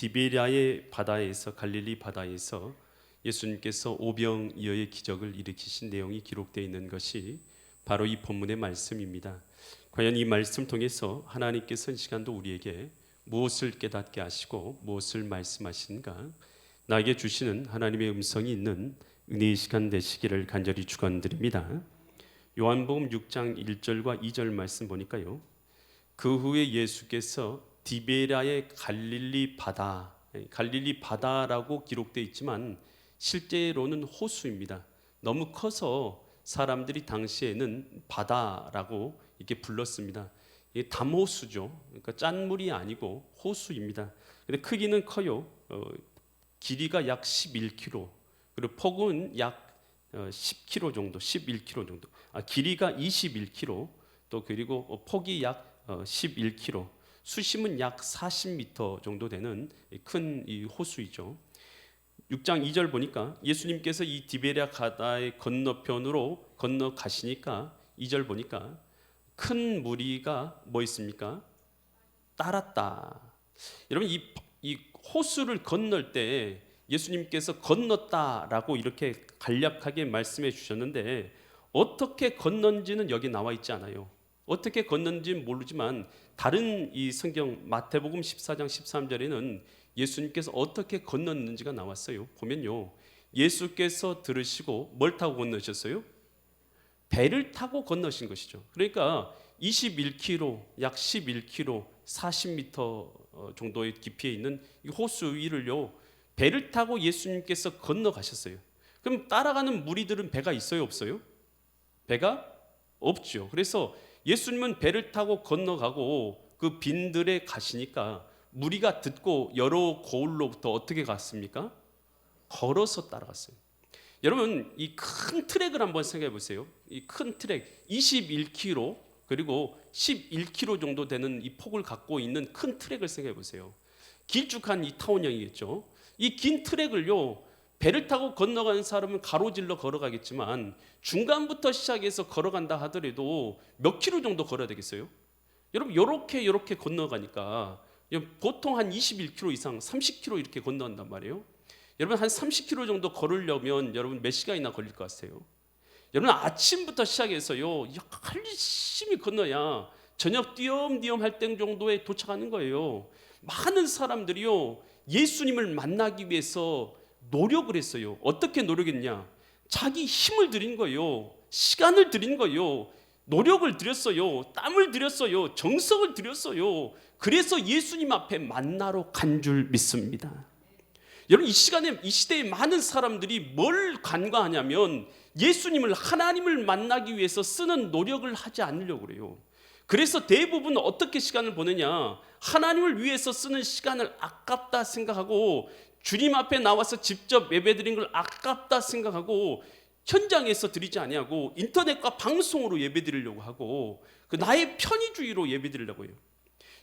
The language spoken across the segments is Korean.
디베랴의 바다에서, 갈릴리 바다에서 예수님께서 오병이어의 기적을 일으키신 내용이 기록되어 있는 것이 바로 이 본문의 말씀입니다. 과연 이 말씀 통해서 하나님께서 이 시간도 우리에게 무엇을 깨닫게 하시고 무엇을 말씀하시는가, 나에게 주시는 하나님의 음성이 있는 은혜의 시간 되시기를 간절히 축원드립니다. 요한복음 6장 1절과 2절 말씀 보니까요, 그 후에 예수께서 디베랴의 갈릴리 바다라고 기록되어 있지만 실제로는 호수입니다. 너무 커서 사람들이 당시에는 바다라고 이렇게 불렀습니다. 이게 담호수죠. 그러니까 짠물이 아니고 호수입니다. 근데 크기는 커요. 길이가 약 11km, 그리고 폭은 약 10km 정도, 11km 정도. 길이가 21km, 또 그리고 폭이 약 11km, 수심은 약 40m 정도 되는 큰 이 호수이죠. 6장 2절 보니까 예수님께서 이 디베랴 바다의 건너편으로 건너가시니까 2절 보니까 큰 무리가 뭐 있습니까? 따랐다. 여러분, 이 호수를 건널 때 예수님께서 건넜다라고 이렇게 간략하게 말씀해 주셨는데, 어떻게 건넌지는 여기 나와 있지 않아요. 어떻게 건넌지는 모르지만 다른 이 성경 마태복음 14장 13절에는 예수님께서 어떻게 건넜는지가 나왔어요. 보면요, 예수께서 들으시고 뭘 타고 건너셨어요? 배를 타고 건너신 것이죠. 그러니까 21km, 약 11km, 40m 정도의 깊이에 있는 이 호수 위를요, 배를 타고 예수님께서 건너가셨어요. 그럼 따라가는 무리들은 배가 있어요, 없어요? 배가 없죠. 그래서 예수님은 배를 타고 건너가고 그 빈들에 가시니까 무리가 듣고 여러 고을로부터 어떻게 갔습니까? 걸어서 따라갔어요. 여러분, 이 큰 트랙을 한번 생각해 보세요. 이 큰 트랙 21km 그리고 11km 정도 되는 이 폭을 갖고 있는 큰 트랙을 생각해 보세요. 길쭉한 이 타원형이겠죠. 이 긴 트랙을요, 배를 타고 건너가는 사람은 가로질러 걸어가겠지만 중간부터 시작해서 걸어간다 하더라도 몇 킬로 정도 걸어야 되겠어요? 여러분, 요렇게 건너가니까 보통 한 21km 이상, 30km 이렇게 건너간단 말이에요. 여러분, 한 30km 정도 걸으려면 여러분 몇 시간이나 걸릴 것 같아요? 여러분, 아침부터 시작해서요, 열심히 건너야 저녁 띄엄띄엄 할 때 정도에 도착하는 거예요. 많은 사람들이요, 예수님을 만나기 위해서 노력을 했어요. 어떻게 노력했냐? 자기 힘을 들인 거예요. 시간을 들인 거예요. 노력을 들였어요. 땀을 들였어요. 정성을 들였어요. 그래서 예수님 앞에 만나러 간 줄 믿습니다. 여러분, 이 시대에 많은 사람들이 뭘 간과하냐면 예수님을, 하나님을 만나기 위해서 쓰는 노력을 하지 않으려고 그래요. 그래서 대부분 어떻게 시간을 보내냐? 하나님을 위해서 쓰는 시간을 아깝다 생각하고, 주님 앞에 나와서 직접 예배드린 걸 아깝다 생각하고 현장에서 드리지 아니하고 인터넷과 방송으로 예배드리려고 하고 그 나의 편의주의로 예배드리려고 해요.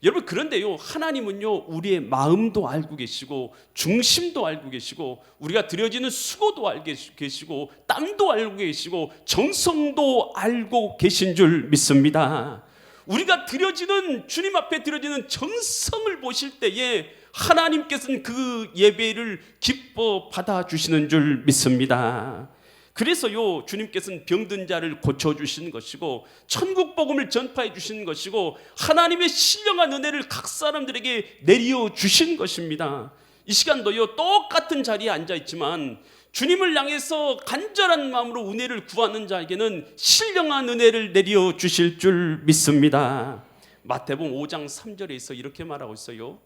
여러분, 그런데요, 하나님은요, 우리의 마음도 알고 계시고 중심도 알고 계시고 우리가 드려지는 수고도 알고 계시고 땀도 알고 계시고 정성도 알고 계신 줄 믿습니다. 우리가 드려지는, 주님 앞에 드려지는 정성을 보실 때에 하나님께서는 그 예배를 기뻐 받아주시는 줄 믿습니다. 그래서요, 주님께서는 병든 자를 고쳐주시는 것이고 천국 복음을 전파해 주시는 것이고 하나님의 신령한 은혜를 각 사람들에게 내려주신 것입니다. 이 시간도요, 똑같은 자리에 앉아있지만 주님을 향해서 간절한 마음으로 은혜를 구하는 자에게는 신령한 은혜를 내려주실 줄 믿습니다. 마태복음 5장 3절에서 이렇게 말하고 있어요.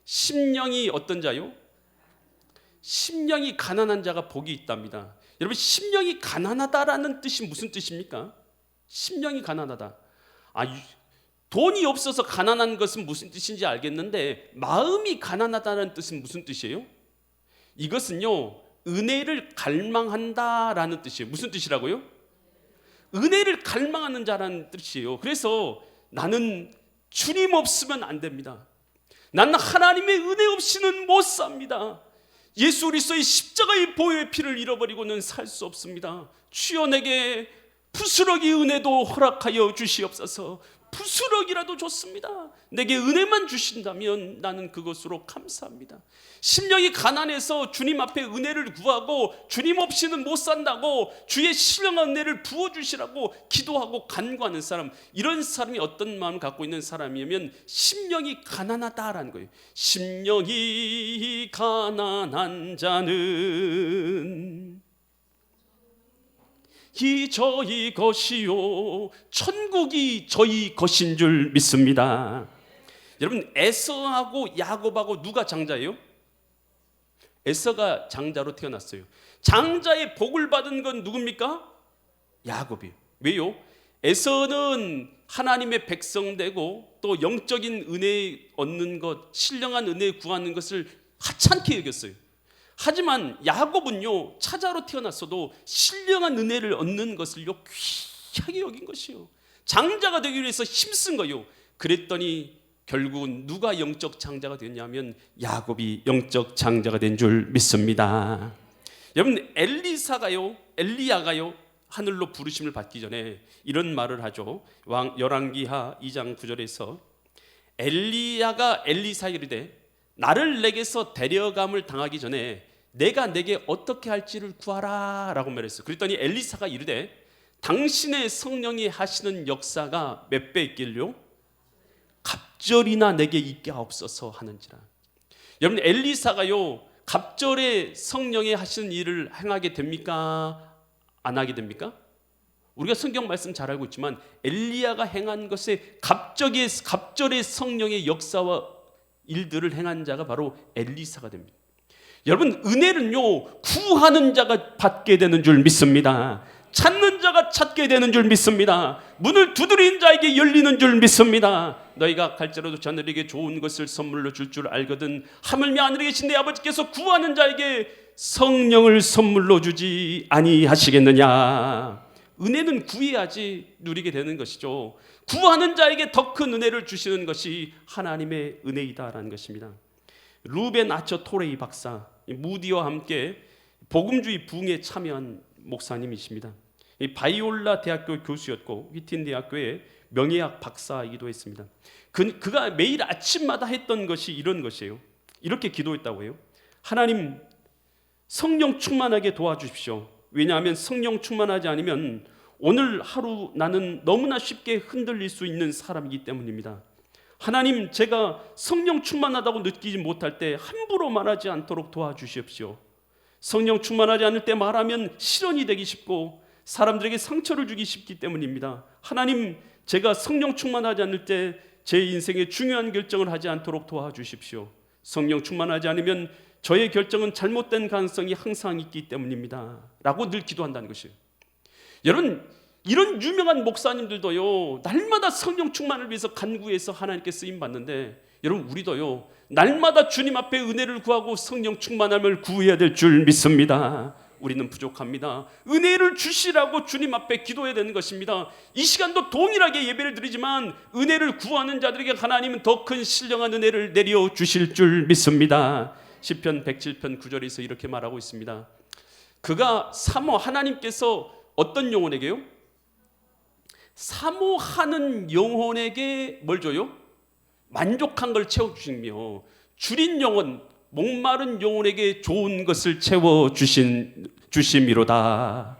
심령이 어떤 자요? 심령이 가난한 자가 복이 있답니다. 여러분, 심령이 가난하다라는 뜻이 무슨 뜻입니까? 심령이 가난하다. 돈이 없어서 가난한 것은 무슨 뜻인지 알겠는데 마음이 가난하다는 뜻은 무슨 뜻이에요? 이것은요, 은혜를 갈망한다라는 뜻이에요. 무슨 뜻이라고요? 은혜를 갈망하는 자라는 뜻이에요. 그래서 나는 주님 없으면 안 됩니다. 나는 하나님의 은혜 없이는 못 삽니다. 예수 그리스도의 십자가의 보혈의 피를 잃어버리고는 살 수 없습니다. 주여, 내게 부스러기 은혜도 허락하여 주시옵소서. 부스럭이라도 좋습니다. 내게 은혜만 주신다면 나는 그것으로 감사합니다. 심령이 가난해서 주님 앞에 은혜를 구하고 주님 없이는 못 산다고 주의 신령한 은혜를 부어주시라고 기도하고 간구하는 사람, 이런 사람이 어떤 마음을 갖고 있는 사람이면 심령이 가난하다라는 거예요. 심령이 가난한 자는 이 저희 것이요 천국이 저희 것인 줄 믿습니다. 여러분, 에서하고 야곱하고 누가 장자예요? 에서가 장자로 태어났어요. 장자의 복을 받은 건 누굽니까? 야곱이에요. 왜요? 에서는 하나님의 백성 되고 또 영적인 은혜 얻는 것, 신령한 은혜 구하는 것을 하찮게 여겼어요. 하지만 야곱은요, 차자로 태어났어도 신령한 은혜를 얻는 것을요 귀하게 여긴 것이요. 장자가 되기 위해서 힘쓴 거요. 그랬더니 결국은 누가 영적 장자가 됐냐면 야곱이 영적 장자가 된 줄 믿습니다. 여러분, 엘리야가요 하늘로 부르심을 받기 전에 이런 말을 하죠. 열왕기하 2장 9절에서 엘리야가 엘리사에게 이르되 나를 내게서 데려감을 당하기 전에 내가 내게 어떻게 할지를 구하라 라고 말했어요. 그랬더니 엘리사가 이르되 당신의 성령이 하시는 역사가 몇 배 있길요? 갑절이나 내게 있게 하옵소서 하는지라. 여러분, 엘리사가요 갑절에 성령이 하시는 일을 행하게 됩니까? 안 하게 됩니까? 우리가 성경 말씀 잘 알고 있지만 엘리야가 행한 것에 갑절의 성령의 역사와 일들을 행한 자가 바로 엘리사가 됩니다. 여러분, 은혜는요 구하는 자가 받게 되는 줄 믿습니다. 찾는 자가 찾게 되는 줄 믿습니다. 문을 두드린 자에게 열리는 줄 믿습니다. 너희가 갈지라도 자녀에게 좋은 것을 선물로 줄 줄 알거든 하물며 하늘에 계신 내 아버지께서 구하는 자에게 성령을 선물로 주지 아니하시겠느냐. 은혜는 구해야지 누리게 되는 것이죠. 구하는 자에게 더 큰 은혜를 주시는 것이 하나님의 은혜이다라는 것입니다. 루벤 아처 토레이 박사, 무디와 함께 복음주의 부흥에 참여한 목사님이십니다. 바이올라 대학교 교수였고 휘틴 대학교의 명예학 박사이기도 했습니다. 그가 매일 아침마다 했던 것이 이런 것이에요. 이렇게 기도했다고 해요. 하나님, 성령 충만하게 도와주십시오. 왜냐하면 성령 충만하지 않으면 오늘 하루 나는 너무나 쉽게 흔들릴 수 있는 사람이기 때문입니다. 하나님, 제가 성령 충만하다고 느끼지 못할 때 함부로 말하지 않도록 도와주십시오. 성령 충만하지 않을 때 말하면 실언이 되기 쉽고 사람들에게 상처를 주기 쉽기 때문입니다. 하나님, 제가 성령 충만하지 않을 때 제 인생에 중요한 결정을 하지 않도록 도와주십시오. 성령 충만하지 않으면 저의 결정은 잘못된 가능성이 항상 있기 때문입니다 라고 늘 기도한다는 것이에요. 여러분, 이런 유명한 목사님들도요 날마다 성령 충만을 위해서 간구해서 하나님께 쓰임받는데, 여러분 우리도요 날마다 주님 앞에 은혜를 구하고 성령 충만함을 구해야 될 줄 믿습니다. 우리는 부족합니다. 은혜를 주시라고 주님 앞에 기도해야 되는 것입니다. 이 시간도 동일하게 예배를 드리지만 은혜를 구하는 자들에게 하나님은 더 큰 신령한 은혜를 내려주실 줄 믿습니다. 시편 107편 9절에서 이렇게 말하고 있습니다. 그가 하나님께서 어떤 영혼에게요? 사모하는 영혼에게 뭘 줘요? 만족한 걸 채워주시며 줄인 영혼, 목마른 영혼에게 좋은 것을 채워주심이로다.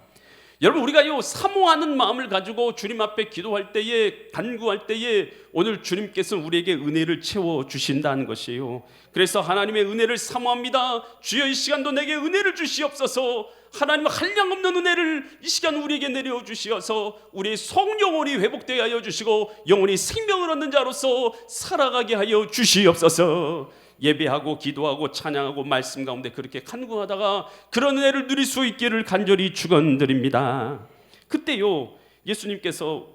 여러분, 우리가 사모하는 마음을 가지고 주님 앞에 기도할 때에, 간구할 때에 오늘 주님께서는 우리에게 은혜를 채워주신다는 것이에요. 그래서 하나님의 은혜를 사모합니다. 주여, 이 시간도 내게 은혜를 주시옵소서. 하나님, 한량없는 은혜를 이 시간 우리에게 내려주시어서 우리의 성영혼이 회복되게 하여 주시고 영혼이 생명을 얻는 자로서 살아가게 하여 주시옵소서. 예배하고 기도하고 찬양하고 말씀 가운데 그렇게 간구하다가 그런 은혜를 누릴 수 있기를 간절히 축원드립니다. 그때요 예수님께서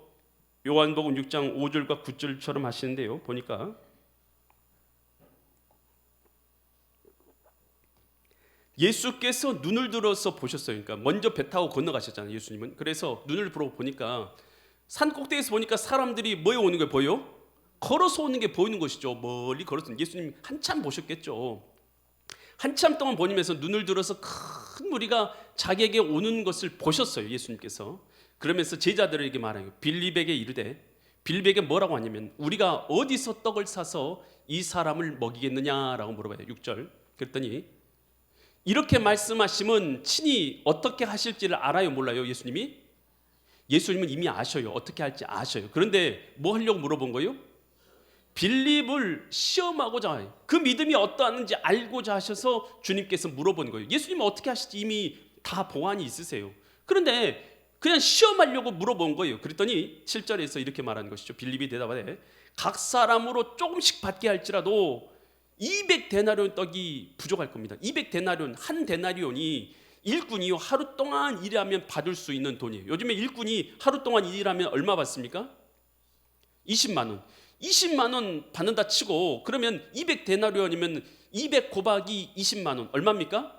요한복음 6장 5절과 9절처럼 하시는데요, 보니까 예수께서 눈을 들어서 보셨어요. 그러니까 먼저 배 타고 건너가셨잖아요, 예수님은. 그래서 눈을 들어 보니까 산 꼭대기에서 보니까 사람들이 뭐에 오는 게 보여? 걸어서 오는 게 보이는 것이죠. 멀리 걸어서. 예수님 한참 보셨겠죠. 한참 동안 보면서 눈을 들어서 큰 무리가 자기에게 오는 것을 보셨어요, 예수님께서. 그러면서 제자들에게 말해요. 빌립에게 이르되 빌립에게 뭐라고 하냐면 우리가 어디서 떡을 사서 이 사람을 먹이겠느냐라고 물어봐요. 6절. 그랬더니 이렇게 말씀하시면 친히 어떻게 하실지를 알아요, 몰라요? 예수님은 이미 아셔요. 어떻게 할지 아셔요. 그런데 뭐 하려고 물어본 거예요? 빌립을 시험하고자, 그 믿음이 어떠한지 알고자 하셔서 주님께서 물어본 거예요. 예수님은 어떻게 하실지 이미 다 보안이 있으세요. 그런데 그냥 시험하려고 물어본 거예요. 그랬더니 7절에서 이렇게 말하는 것이죠. 빌립이 대답하되 각 사람으로 조금씩 받게 할지라도 200데나리온 떡이 부족할 겁니다. 200데나리온, 한 데나리온이 일꾼이 하루 동안 일하면 받을 수 있는 돈이에요. 요즘에 일꾼이 하루 동안 일하면 얼마 받습니까? 20만 원. 20만 원 받는다 치고 그러면 200데나리온이면 200 곱하기 20만 원 얼마입니까?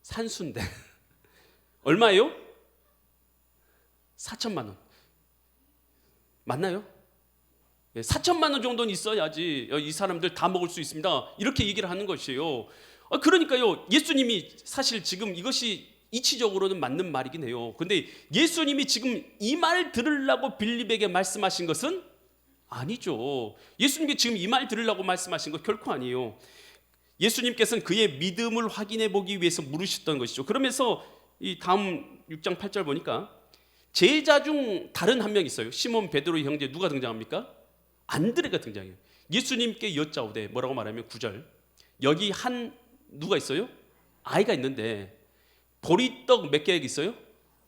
산수인데 얼마예요? 4천만 원. 맞나요? 4천만 원 정도는 있어야지 이 사람들 다 먹을 수 있습니다. 이렇게 얘기를 하는 것이에요. 그러니까요, 예수님이 사실 지금 이것이 이치적으로는 맞는 말이긴 해요. 근데 예수님이 지금 이 말 들으려고 빌립에게 말씀하신 것은 아니죠. 예수님이 지금 이 말 들으려고 말씀하신 거 결코 아니에요. 예수님께서는 그의 믿음을 확인해 보기 위해서 물으셨던 것이죠. 그러면서 이 다음 6장 8절 보니까 제자 중 다른 한 명 있어요. 시몬 베드로의 형제 누가 등장합니까? 안드레가 등장해요. 예수님께 여짜오되 뭐라고 말하면 9절 여기 한 누가 있어요? 아이가 있는데 보리떡 몇 개 있어요?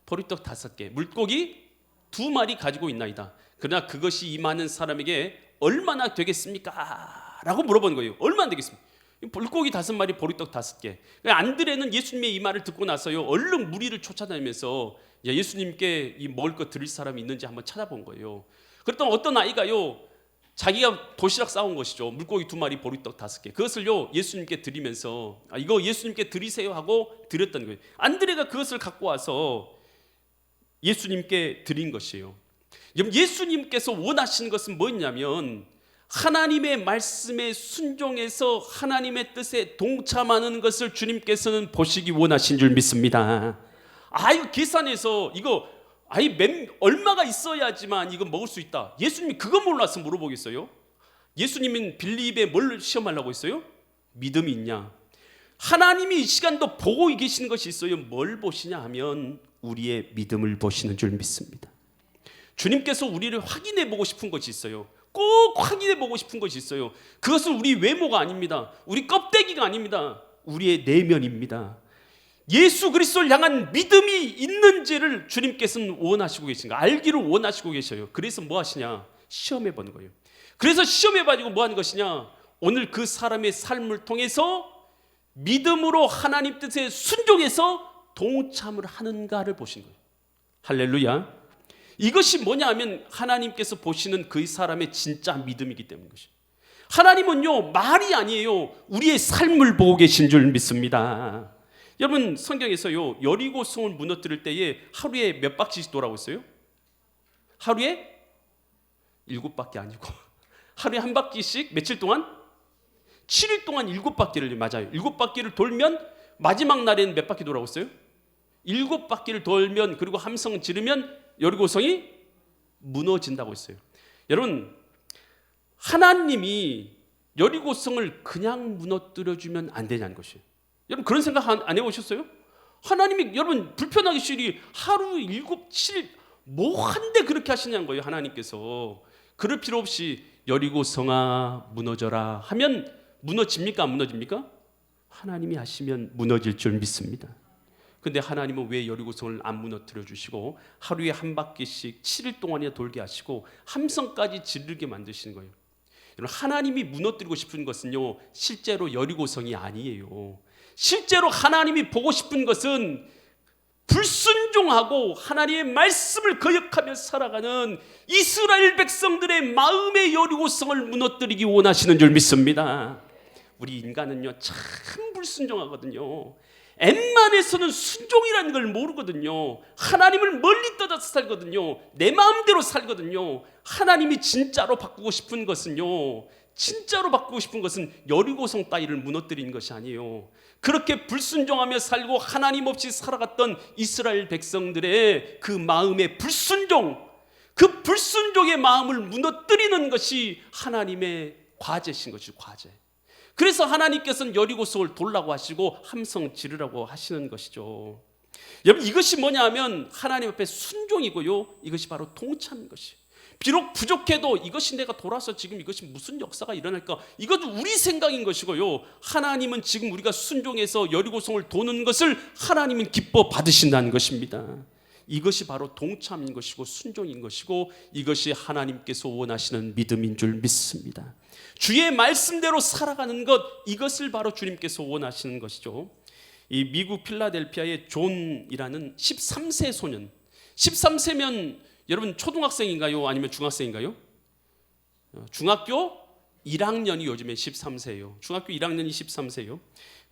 보리떡 5개, 물고기 2마리 가지고 있나이다. 그러나 그것이 이 많은 사람에게 얼마나 되겠습니까? 라고 물어보는 거예요. 얼마나 되겠습니까? 물고기 5마리, 보리떡 5개. 안드레는 예수님의 이 말을 듣고 나서요, 얼른 무리를 쫓아다니면서 예수님께 이 먹을 거 드릴 사람이 있는지 한번 찾아본 거예요. 그랬더니 어떤 아이가요, 자기가 도시락 싸온 것이죠. 물고기 2마리, 보리떡 5개. 그것을요 예수님께 드리면서 이거 예수님께 드리세요 하고 드렸던 거예요. 안드레가 그것을 갖고 와서 예수님께 드린 것이에요. 예수님께서 원하시는 것은 뭐였냐면 하나님의 말씀에 순종해서 하나님의 뜻에 동참하는 것을 주님께서는 보시기 원하신 줄 믿습니다. 이거 계산해서 이거 얼마가 있어야지만 이거 먹을 수 있다. 예수님이 그거 몰라서 물어보겠어요? 예수님은 빌립에 뭘 시험하려고 했어요? 믿음이 있냐? 하나님이 이 시간도 보고 계시는 것이 있어요. 뭘 보시냐 하면 우리의 믿음을 보시는 줄 믿습니다. 주님께서 우리를 확인해 보고 싶은 것이 있어요. 꼭 확인해 보고 싶은 것이 있어요. 그것은 우리 외모가 아닙니다. 우리 껍데기가 아닙니다. 우리의 내면입니다. 예수 그리스도를 향한 믿음이 있는지를 주님께서는 원하시고 계신가, 알기를 원하시고 계셔요. 그래서 뭐 하시냐? 시험해 보는 거예요. 그래서 시험해 가지고 뭐 하는 것이냐? 오늘 그 사람의 삶을 통해서 믿음으로 하나님 뜻에 순종해서 동참을 하는가를 보신 거예요. 할렐루야. 이것이 뭐냐 하면 하나님께서 보시는 그 사람의 진짜 믿음이기 때문인 것이에요. 하나님은요 말이 아니에요. 우리의 삶을 보고 계신 줄 믿습니다. 여러분 성경에서요 여리고성을 무너뜨릴 때에 하루에 몇 바퀴씩 돌아오고 있어요? 하루에 7바퀴 아니고 하루에 한 바퀴씩 며칠 동안? 7일 동안 7바퀴를, 맞아요. 7바퀴를 돌면 마지막 날에는 몇 바퀴 돌아오고 있어요? 7바퀴를 돌면, 그리고 함성 지르면 여리고성이 무너진다고 했어요. 여러분 하나님이 여리고성을 그냥 무너뜨려주면 안 되냐는 것이에요. 여러분 그런 생각 안 해보셨어요? 하나님이 여러분 불편하기 싫이 하루 7, 7일 뭐 한데 그렇게 하시냐는 거예요. 하나님께서 그럴 필요 없이 여리고성아 무너져라 하면 무너집니까? 안 무너집니까? 하나님이 하시면 무너질 줄 믿습니다. 근데 하나님은 왜 여리고성을 안 무너뜨려 주시고 하루에 한 바퀴씩 7일 동안이나 돌게 하시고 함성까지 지르게 만드시는 거예요? 여러분 하나님이 무너뜨리고 싶은 것은요 실제로 여리고성이 아니에요. 실제로 하나님이 보고 싶은 것은 불순종하고 하나님의 말씀을 거역하며 살아가는 이스라엘 백성들의 마음의 여리고성을 무너뜨리기 원하시는 줄 믿습니다. 우리 인간은요 참 불순종하거든요. 엠만에서는 순종이라는 걸 모르거든요. 하나님을 멀리 떠나서 살거든요. 내 마음대로 살거든요. 하나님이 진짜로 바꾸고 싶은 것은요, 진짜로 바꾸고 싶은 것은 여리고성 따위를 무너뜨리는 것이 아니에요. 그렇게 불순종하며 살고 하나님 없이 살아갔던 이스라엘 백성들의 그 마음의 불순종, 그 불순종의 마음을 무너뜨리는 것이 하나님의 과제신 것이죠. 과제. 그래서 하나님께서는 여리고성을 돌라고 하시고 함성 지르라고 하시는 것이죠. 여러분, 이것이 뭐냐 하면 하나님 앞에 순종이고요, 이것이 바로 동참인 것이에요. 비록 부족해도 이것이 내가 돌아서 지금 이것이 무슨 역사가 일어날까, 이것도 우리 생각인 것이고요, 하나님은 지금 우리가 순종해서 여리고성을 도는 것을 하나님은 기뻐 받으신다는 것입니다. 이것이 바로 동참인 것이고 순종인 것이고, 이것이 하나님께서 원하시는 믿음인 줄 믿습니다. 주의 말씀대로 살아가는 것, 이것을 바로 주님께서 원하시는 것이죠. 이 미국 필라델피아의 존이라는 13세 소년, 13세면 여러분 초등학생인가요? 아니면 중학생인가요? 중학교 1학년이 요즘에 13세예요. 중학교 1학년이 13세예요.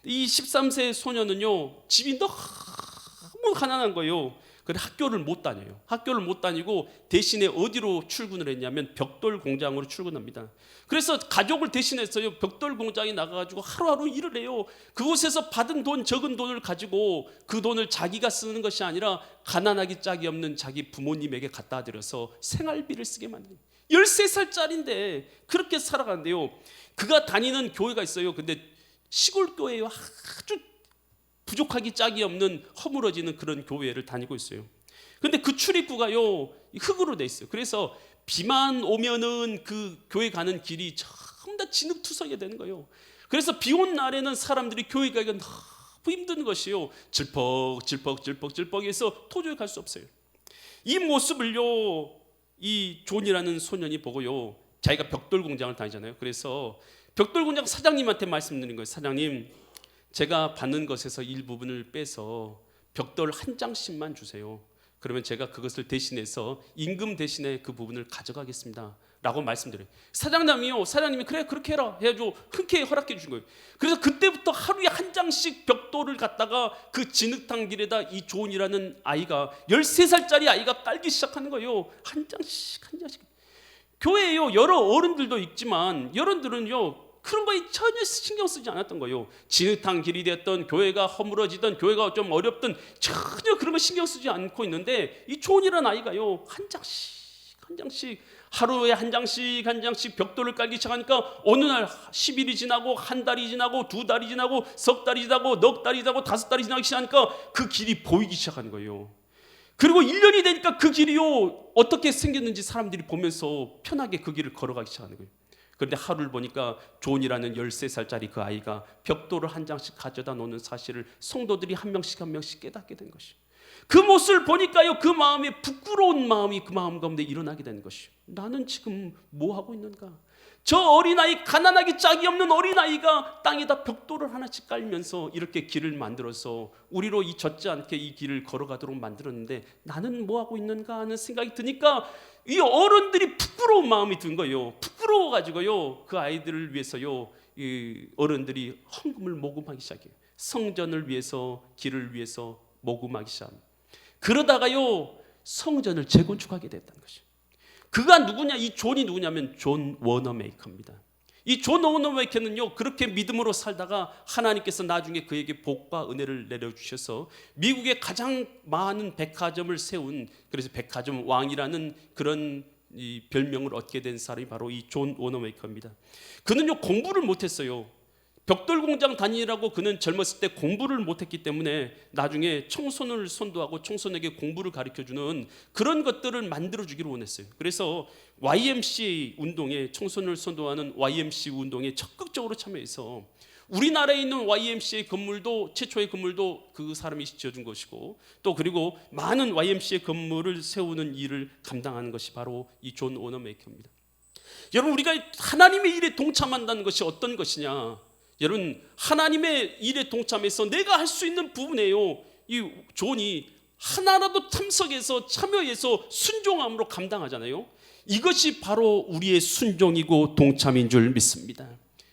이 13세 소년은요, 집이 너무 가난한 거예요. 그래서 학교를 못 다녀요. 학교를 못 다니고 대신에 어디로 출근을 했냐면 벽돌 공장으로 출근합니다. 그래서 가족을 대신해서요, 벽돌 공장에 나가가지고 하루하루 일을 해요. 그곳에서 받은 돈, 적은 돈을 가지고 그 돈을 자기가 쓰는 것이 아니라 가난하기 짝이 없는 자기 부모님에게 갖다 드려서 생활비를 쓰게 만듭니다. 13살짜리인데 그렇게 살아가는데요, 그가 다니는 교회가 있어요. 근데 시골 교회예요. 아주 부족하기 짝이 없는 허물어지는 그런 교회를 다니고 있어요. 근데 그 출입구가요, 흙으로 돼 있어요. 그래서 비만 오면은 그 교회 가는 길이 전부 다 진흙투성이가 되는 거예요. 그래서 비 온 날에는 사람들이 교회 가기가 너무 힘든 것이요, 질퍽질퍽해서 도저히 갈 수 없어요. 이 모습을요, 이 존이라는 소년이 보고요, 자기가 벽돌 공장을 다니잖아요. 그래서 벽돌 공장 사장님한테 말씀드린 거예요. 사장님, 제가 받는 것에서 일부분을 빼서 벽돌 한 장씩만 주세요. 그러면 제가 그것을 대신해서 임금 대신에 그 부분을 가져가겠습니다 라고 말씀드려요. 사장님이 그래 그렇게 해라 해가지고 흔쾌히 허락해 주신 거예요. 그래서 그때부터 하루에 한 장씩 벽돌을 갖다가 그 진흙탕 길에다 이 존이라는 아이가, 13살짜리 아이가 깔기 시작하는 거예요. 한 장씩. 교회에요, 여러 어른들도 있지만 여러분들은요, 그런 거에 전혀 신경 쓰지 않았던 거예요. 진흙탕 길이 됐던, 교회가 허물어지던, 교회가 좀 어렵던, 전혀 그런 거 신경 쓰지 않고 있는데, 이 존이라는 아이가요, 한 장씩 하루에 한 장씩 벽돌을 깔기 시작하니까 어느 날 10일이 지나고 한 달이 지나고 두 달이 지나고 석 달이 지나고 넉 달이 지나고 다섯 달이 지나기 시작하니까 그 길이 보이기 시작하는 거예요. 그리고 1년이 되니까 그 길이요, 어떻게 생겼는지 사람들이 보면서 편하게 그 길을 걸어가기 시작하는 거예요. 그런데 하루를 보니까 존이라는 13살짜리 그 아이가 벽돌을 한 장씩 가져다 놓는 사실을 성도들이 한 명씩 깨닫게 된 것이에요. 그 모습을 보니까요, 그 마음에 부끄러운 마음이 그 마음 가운데 일어나게 되는 것이에요. 나는 지금 뭐 하고 있는가? 저 어린아이, 가난하기 짝이 없는 어린아이가 땅에다 벽돌을 하나씩 깔면서 이렇게 길을 만들어서 우리로 이 젖지 않게 이 길을 걸어가도록 만들었는데 나는 뭐 하고 있는가 하는 생각이 드니까 이 어른들이 부끄러운 마음이 든 거예요. 부끄러워가지고요, 그 아이들을 위해서요, 이 어른들이 헌금을 모금하기 시작해요. 성전을 위해서, 길을 위해서 모금하기 시작합니다. 그러다가요, 성전을 재건축하게 됐다는 것이에요. 그가 누구냐? 이 존이 누구냐면 존 워너메이커입니다. 이 존 워너메이커는요, 그렇게 믿음으로 살다가 하나님께서 나중에 그에게 복과 은혜를 내려주셔서 미국의 가장 많은 백화점을 세운, 그래서 백화점 왕이라는 그런 이 별명을 얻게 된 사람이 바로 이 존 워너메이커입니다. 그는요, 공부를 못했어요. 벽돌 공장 다니라고 그는 젊었을 때 공부를 못했기 때문에 나중에 청소년을 선도하고 청소년에게 공부를 가르쳐주는 그런 것들을 만들어주기를 원했어요. 그래서 YMCA 운동에, 청소년을 선도하는 YMCA 운동에 적극적으로 참여해서 우리나라에 있는 YMCA 건물도, 최초의 건물도 그 사람이 지어준 것이고, 또 그리고 많은 YMCA 건물을 세우는 일을 감당하는 것이 바로 이 존 워너메이커입니다. 여러분, 우리가 하나님의 일에 동참한다는 것이 어떤 것이냐? 여러분, 하나님의 일에 동참해서 내가 할 수 있는 부분에요, 이 존이 하나라도 참여해서 순종함으로 감당하잖아요. 이것이 바로 우리의 순종이고 동참인 줄 믿습니다.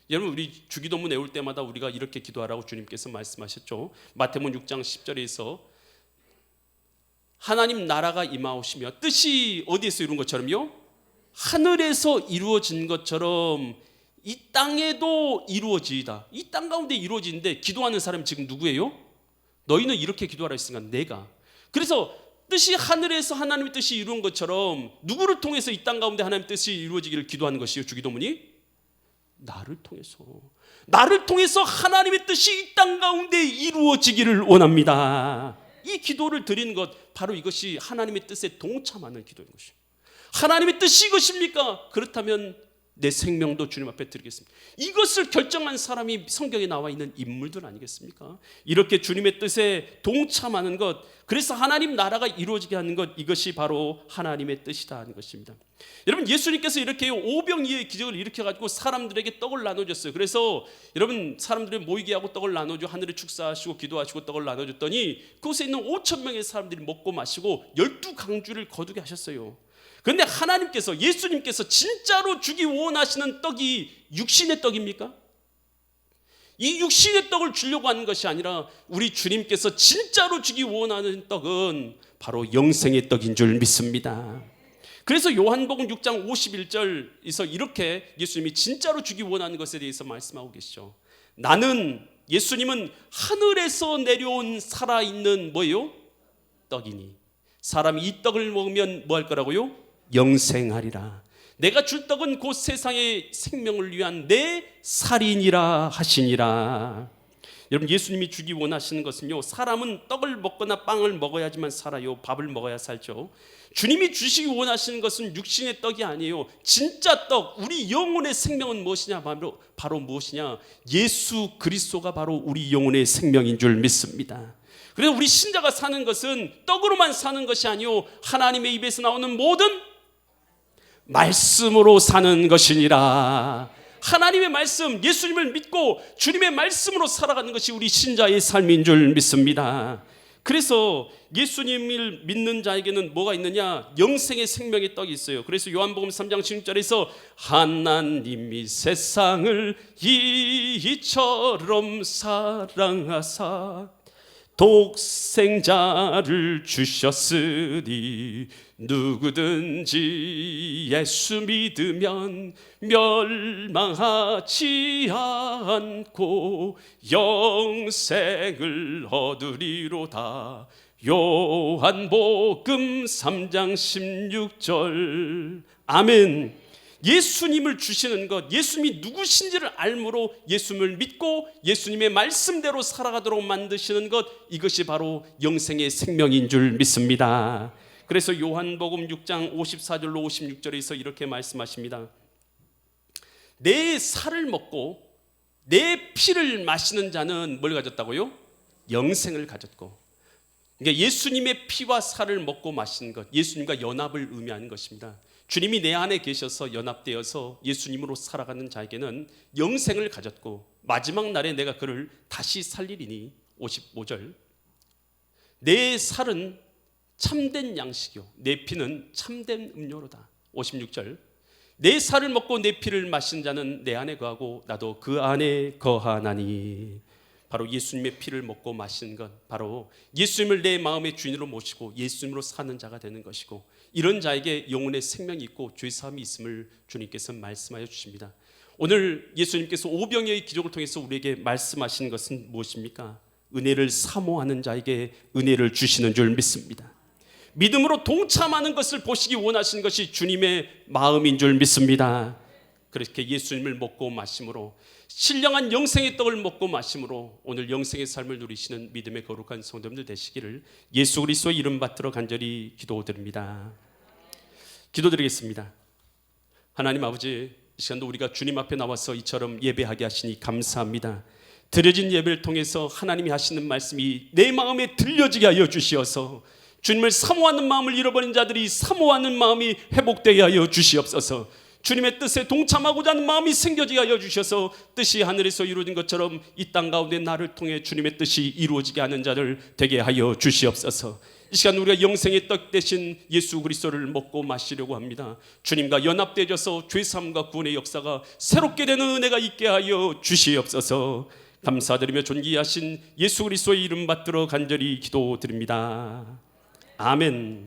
여러분, 우리 주기도문 외울 때마다 우리가 이렇게 기도하라고 주님께서 말씀하셨죠. 마태복음 6장 10절에서 하나님 나라가 임하오시며 뜻이 어디에서 이룬 것처럼요, 하늘에서 이루어진 것처럼 이 땅에도 이루어지이다. 이 땅 가운데 이루어지는데 기도하는 사람이 지금 누구예요? 너희는 이렇게 기도하라 했으니까 내가. 그래서 뜻이 하늘에서 하나님의 뜻이 이루어진 것처럼 누구를 통해서 이 땅 가운데 하나님의 뜻이 이루어지기를 기도하는 것이요 주기도문이? 나를 통해서 하나님의 뜻이 이 땅 가운데 이루어지기를 원합니다. 이 기도를 드리는 것, 바로 이것이 하나님의 뜻에 동참하는 기도인 것이죠. 하나님의 뜻이 이것입니까? 그렇다면 내 생명도 주님 앞에 드리겠습니다. 이것을 결정한 사람이 성경에 나와 있는 인물들 아니겠습니까? 이렇게 주님의 뜻에 동참하는 것, 그래서 하나님 나라가 이루어지게 하는 것, 이것이 바로 하나님의 뜻이다 하는 것입니다. 여러분, 예수님께서 이렇게 오병이어의 기적을 일으켜가지고 사람들에게 떡을 나눠줬어요. 그래서 여러분, 사람들이 모이게 하고 떡을 나눠줘 하늘에 축사하시고 기도하시고 떡을 나눠줬더니 그곳에 있는 5천 명의 사람들이 먹고 마시고 12강주를 거두게 하셨어요. 그런데 하나님께서, 예수님께서 진짜로 주기 원하시는 떡이 육신의 떡입니까? 이 육신의 떡을 주려고 하는 것이 아니라 우리 주님께서 진짜로 주기 원하는 떡은 바로 영생의 떡인 줄 믿습니다. 그래서 요한복음 6장 51절에서 이렇게 예수님이 진짜로 주기 원하는 것에 대해서 말씀하고 계시죠. 나는, 예수님은 하늘에서 내려온 살아있는 뭐예요? 떡이니 사람이 이 떡을 먹으면 뭐 할 거라고요? 영생하리라. 내가 줄 떡은 곧 세상의 생명을 위한 내 살이니라 하시니라. 여러분, 예수님이 주기 원하시는 것은요, 사람은 떡을 먹거나 빵을 먹어야지만 살아요. 밥을 먹어야 살죠. 주님이 주시기 원하시는 것은 육신의 떡이 아니에요. 진짜 떡, 우리 영혼의 생명은 무엇이냐? 바로 무엇이냐? 예수 그리스도가 바로 우리 영혼의 생명인 줄 믿습니다. 그래서 우리 신자가 사는 것은 떡으로만 사는 것이 아니요, 하나님의 입에서 나오는 모든 말씀으로 사는 것이니라. 하나님의 말씀, 예수님을 믿고 주님의 말씀으로 살아가는 것이 우리 신자의 삶인 줄 믿습니다. 그래서 예수님을 믿는 자에게는 뭐가 있느냐? 영생의 생명의 떡이 있어요. 그래서 요한복음 3장 16절에서 하나님이 세상을 이처럼 사랑하사 독생자를 주셨으니 누구든지 예수 믿으면 멸망하지 않고 영생을 얻으리로다. 요한복음 3장 16절. 아멘. 예수님을 주시는 것, 예수님이 누구신지를 알므로 예수님을 믿고 예수님의 말씀대로 살아가도록 만드시는 것, 이것이 바로 영생의 생명인 줄 믿습니다. 그래서 요한복음 6장 54절로 56절에서 이렇게 말씀하십니다. 내 살을 먹고 내 피를 마시는 자는 뭘 가졌다고요? 영생을 가졌고. 그러니까 예수님의 피와 살을 먹고 마시는 것, 예수님과 연합을 의미하는 것입니다. 주님이 내 안에 계셔서 연합되어서 예수님으로 살아가는 자에게는 영생을 가졌고 마지막 날에 내가 그를 다시 살리리니. 55절. 내 살은 참된 양식이요 내 피는 참된 음료로다. 56절. 내 살을 먹고 내 피를 마신 자는 내 안에 거하고 나도 그 안에 거하나니. 바로 예수님의 피를 먹고 마시는 것, 바로 예수님을 내 마음의 주인으로 모시고 예수님으로 사는 자가 되는 것이고, 이런 자에게 영혼의 생명이 있고 죄사함이 있음을 주님께서 말씀하여 주십니다. 오늘 예수님께서 오병이어의 기적을 통해서 우리에게 말씀하시는 것은 무엇입니까? 은혜를 사모하는 자에게 은혜를 주시는 줄 믿습니다. 믿음으로 동참하는 것을 보시기 원하시는 것이 주님의 마음인 줄 믿습니다. 그렇게 예수님을 먹고 마심으로, 신령한 영생의 떡을 먹고 마심으로 오늘 영생의 삶을 누리시는 믿음의 거룩한 성도님들 되시기를 예수 그리스도의 이름 받들어 간절히 기도드립니다. 기도드리겠습니다. 하나님 아버지, 이 시간도 우리가 주님 앞에 나와서 이처럼 예배하게 하시니 감사합니다. 드려진 예배를 통해서 하나님이 하시는 말씀이 내 마음에 들려지게 하여 주시어서 주님을 사모하는 마음을 잃어버린 자들이 사모하는 마음이 회복되게 하여 주시옵소서. 주님의 뜻에 동참하고자 하는 마음이 생겨지게 하여 주셔서 뜻이 하늘에서 이루어진 것처럼 이 땅 가운데 나를 통해 주님의 뜻이 이루어지게 하는 자를 되게 하여 주시옵소서. 이 시간 우리가 영생의 떡 대신 예수 그리스도를 먹고 마시려고 합니다. 주님과 연합되어서 죄사함과 구원의 역사가 새롭게 되는 은혜가 있게 하여 주시옵소서. 감사드리며 존귀하신 예수 그리스도의 이름 받들어 간절히 기도드립니다. 아멘.